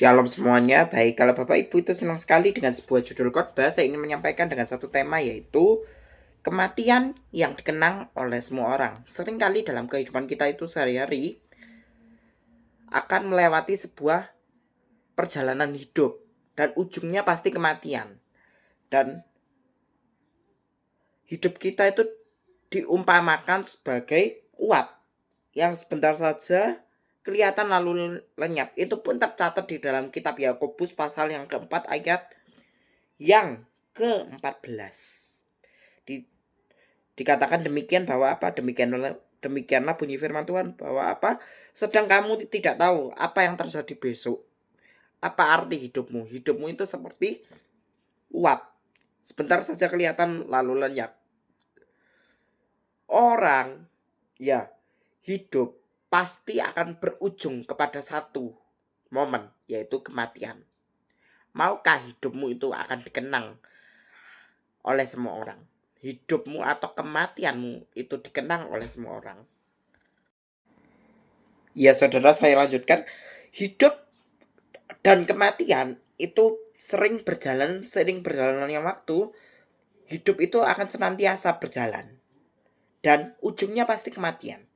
Shalom semuanya, baik kalau Bapak Ibu itu senang sekali dengan sebuah judul khotbah, saya ingin menyampaikan dengan satu tema yaitu kematian yang dikenang oleh semua orang. Seringkali dalam kehidupan kita itu sehari-hari akan melewati sebuah perjalanan hidup dan ujungnya pasti kematian. Dan hidup kita itu diumpamakan sebagai uap yang sebentar saja kelihatan lalu lenyap. Itu pun tercatat di dalam kitab Yakobus pasal yang keempat ayat yang ke-14. Dikatakan demikian bahwa apa? Demikianlah bunyi firman Tuhan bahwa apa? Sedang kamu tidak tahu apa yang terjadi besok. Apa arti hidupmu? Hidupmu itu seperti uap. Sebentar saja kelihatan lalu lenyap. Orang ya hidup pasti akan berujung kepada satu momen, yaitu kematian. Maukah hidupmu itu akan dikenang oleh semua orang? Hidupmu atau kematianmu itu dikenang oleh semua orang? Ya saudara, saya lanjutkan. Hidup dan kematian itu sering berjalannya waktu. Hidup itu akan senantiasa berjalan dan ujungnya pasti kematian.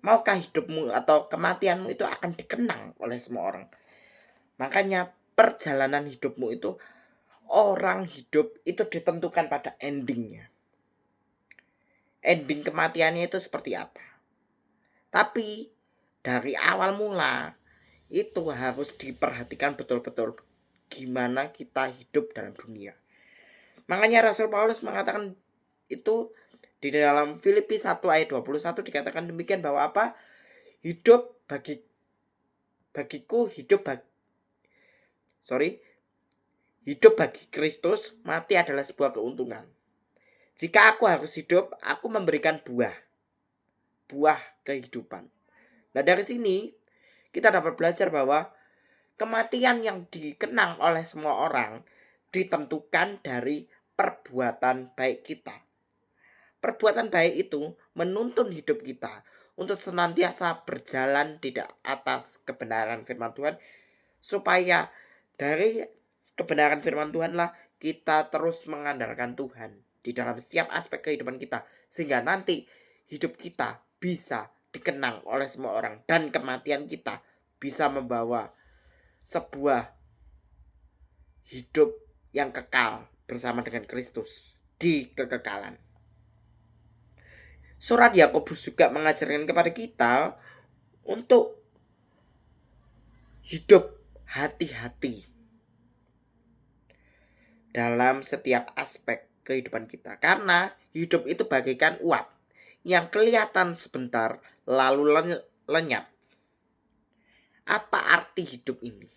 Maukah hidupmu atau kematianmu itu akan dikenang oleh semua orang? Makanya perjalanan hidupmu itu, orang hidup itu ditentukan pada endingnya. Ending kematiannya itu seperti apa? Tapi dari awal mula itu harus diperhatikan betul-betul gimana kita hidup dalam dunia. Makanya Rasul Paulus mengatakan itu di dalam Filipi 1 ayat 21 dikatakan demikian bahwa apa? Hidup bagiku hidup bagi Kristus, mati adalah sebuah keuntungan. Jika aku harus hidup, aku memberikan buah kehidupan. Nah, dari sini kita dapat belajar bahwa kematian yang dikenang oleh semua orang ditentukan dari perbuatan baik kita. Perbuatan baik itu menuntun hidup kita untuk senantiasa berjalan di atas kebenaran firman Tuhan, supaya dari kebenaran firman Tuhanlah kita terus mengandalkan Tuhan di dalam setiap aspek kehidupan kita, sehingga nanti hidup kita bisa dikenang oleh semua orang dan kematian kita bisa membawa sebuah hidup yang kekal bersama dengan Kristus di kekekalan. Surat Yakobus juga mengajarkan kepada kita untuk hidup hati-hati dalam setiap aspek kehidupan kita. Karena hidup itu bagaikan uap yang kelihatan sebentar lalu lenyap. Apa arti hidup ini?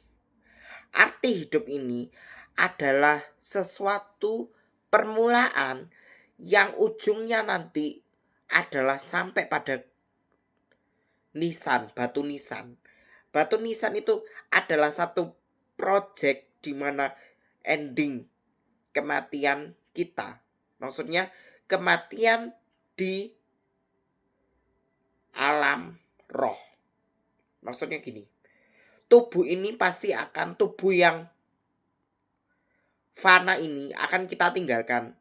Arti hidup ini adalah sesuatu permulaan yang ujungnya nanti adalah sampai pada nisan, batu nisan. Batu nisan itu adalah satu project di mana ending kematian kita. Maksudnya kematian di alam roh. Maksudnya gini, tubuh ini pasti akan, tubuh yang fana ini akan kita tinggalkan.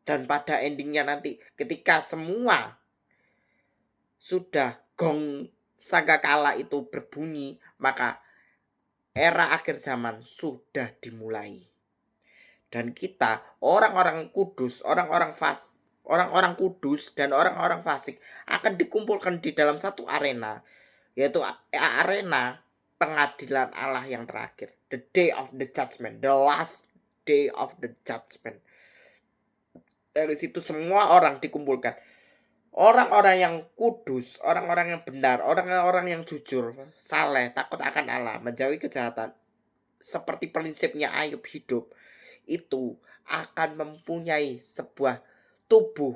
Dan pada endingnya nanti ketika semua sudah gong sangkakala itu berbunyi, maka era akhir zaman sudah dimulai. Dan kita orang-orang kudus, orang-orang kudus dan orang-orang fasik akan dikumpulkan di dalam satu arena, yaitu arena pengadilan Allah yang terakhir, the day of the judgment, the last day of the judgment. Dari situ semua orang dikumpulkan. Orang-orang yang kudus, orang-orang yang benar, orang-orang yang jujur, saleh, takut akan Allah, menjauhi kejahatan, seperti prinsipnya Ayub hidup, itu akan mempunyai sebuah tubuh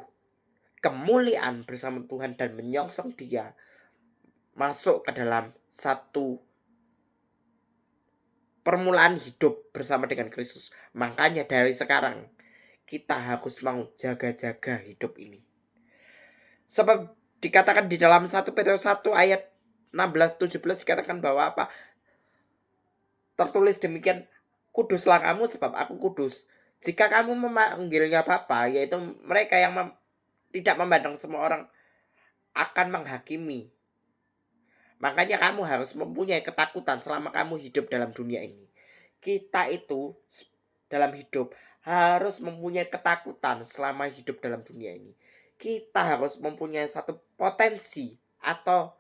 kemuliaan bersama Tuhan dan menyongsong Dia masuk ke dalam satu permulaan hidup bersama dengan Kristus. Makanya dari sekarang kita harus mau jaga-jaga hidup ini. Sebab dikatakan di dalam 1 Petrus 1 ayat 16-17 dikatakan bahwa apa? tertulis demikian, kuduslah kamu sebab aku kudus. Jika kamu memanggilnya Bapa, yaitu mereka yang tidak memandang semua orang akan menghakimi. Makanya kamu harus mempunyai ketakutan selama kamu hidup dalam dunia ini. Kita itu dalam hidup harus mempunyai ketakutan selama hidup dalam dunia ini. Kita harus mempunyai satu potensi atau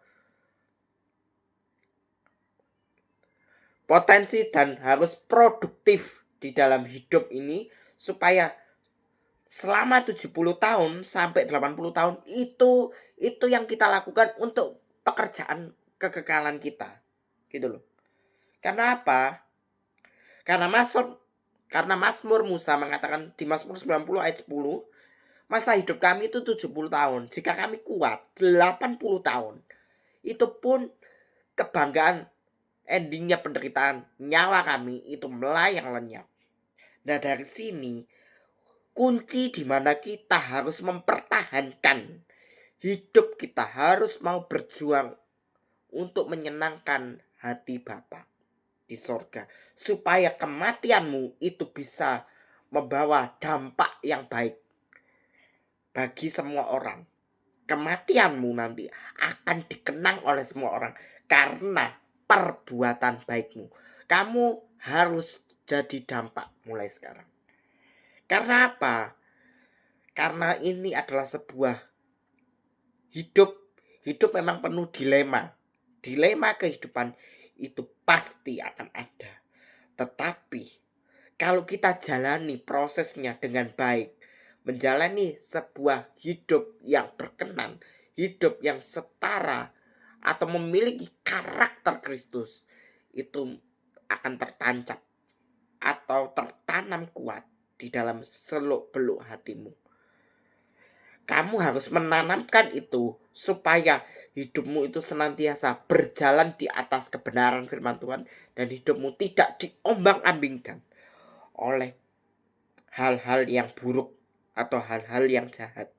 dan harus produktif di dalam hidup ini supaya selama 70 tahun sampai 80 tahun itu yang kita lakukan untuk pekerjaan kekekalan kita. Gitu loh. Karena apa? Karena Mazmur Musa mengatakan di Mazmur 90 ayat 10, masa hidup kami itu 70 tahun. Jika kami kuat 80 tahun. Itu pun kebanggaan endingnya penderitaan nyawa kami itu melayang lenyap. Nah dari sini kunci di mana kita harus mempertahankan hidup, kita harus mau berjuang untuk menyenangkan hati Bapa di sorga. Supaya kematianmu itu bisa membawa dampak yang baik bagi semua orang. Kematianmu nanti akan dikenang oleh semua orang karena perbuatan baikmu. Kamu harus jadi dampak mulai sekarang. Karena apa? Karena ini adalah sebuah hidup. Hidup memang penuh dilema. Dilema kehidupan itu pasti akan ada. Tetapi kalau kita jalani prosesnya dengan baik, menjalani sebuah hidup yang berkenan, hidup yang setara, atau memiliki karakter Kristus, itu akan tertancap atau tertanam kuat di dalam seluk-beluk hatimu. Kamu harus menanamkan itu supaya hidupmu itu senantiasa berjalan di atas kebenaran firman Tuhan dan hidupmu tidak diombang-ambingkan oleh hal-hal yang buruk atau hal-hal yang jahat.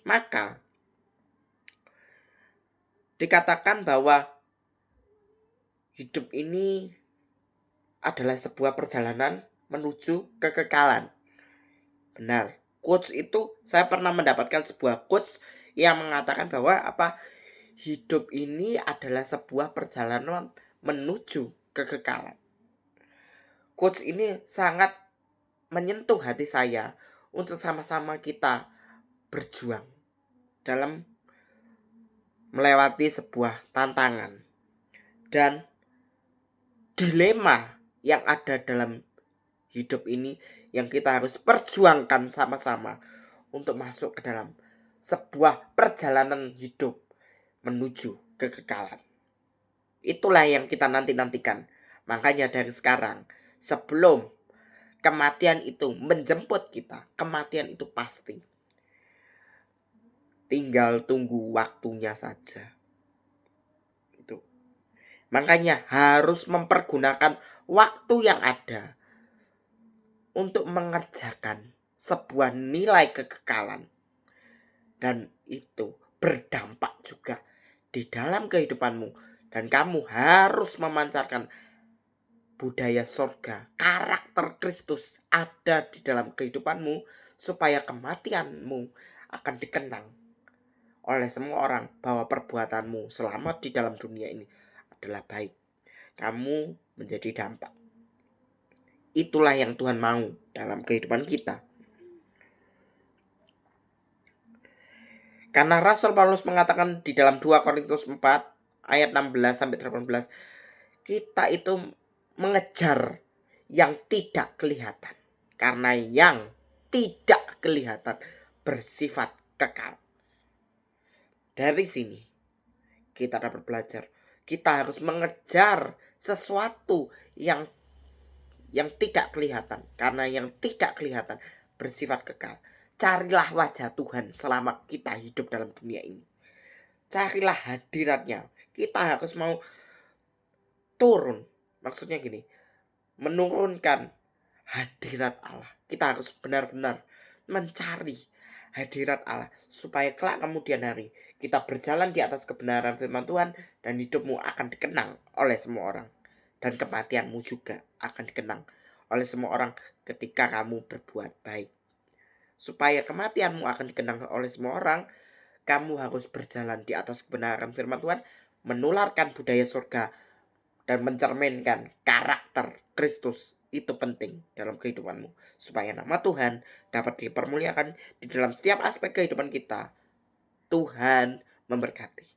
Maka dikatakan bahwa hidup ini adalah sebuah perjalanan menuju kekekalan. Benar. Quotes itu saya pernah mendapatkan sebuah quotes yang mengatakan bahwa hidup ini adalah sebuah perjalanan menuju kekekalan. Quotes ini sangat menyentuh hati saya untuk sama-sama kita berjuang dalam melewati sebuah tantangan dan dilema yang ada dalam hidup ini yang kita harus perjuangkan sama-sama untuk masuk ke dalam sebuah perjalanan hidup menuju kekekalan. Itulah yang kita nantikan. Makanya dari sekarang, sebelum kematian itu menjemput kita, kematian itu pasti. Tinggal tunggu waktunya saja. Itu. Makanya harus mempergunakan waktu yang ada untuk mengerjakan sebuah nilai kekekalan. Dan itu berdampak juga di dalam kehidupanmu. Dan kamu harus memancarkan budaya sorga, karakter Kristus ada di dalam kehidupanmu supaya kematianmu akan dikenang oleh semua orang bahwa perbuatanmu selama di dalam dunia ini adalah baik. Kamu menjadi dampak. Itulah yang Tuhan mau dalam kehidupan kita. Karena Rasul Paulus mengatakan di dalam 2 Korintus 4 ayat 16 sampai 18, kita itu mengejar yang tidak kelihatan. Karena yang tidak kelihatan bersifat kekal. Dari sini kita dapat belajar, kita harus mengejar sesuatu yang tidak kelihatan. Karena yang tidak kelihatan bersifat kekal. Carilah wajah Tuhan selama kita hidup dalam dunia ini. Carilah hadiratnya. Kita harus mau turun. Maksudnya gini, menurunkan hadirat Allah. Kita harus benar-benar mencari hadirat Allah. Supaya kelak kemudian hari kita berjalan di atas kebenaran firman Tuhan dan hidupmu akan dikenang oleh semua orang. dan kematianmu juga akan dikenang oleh semua orang ketika kamu berbuat baik. Supaya kematianmu akan dikenang oleh semua orang, kamu harus berjalan di atas kebenaran firman Tuhan, menularkan budaya surga, dan mencerminkan karakter Kristus. Itu penting dalam kehidupanmu, supaya nama Tuhan dapat dipermuliakan di dalam setiap aspek kehidupan kita. Tuhan memberkati.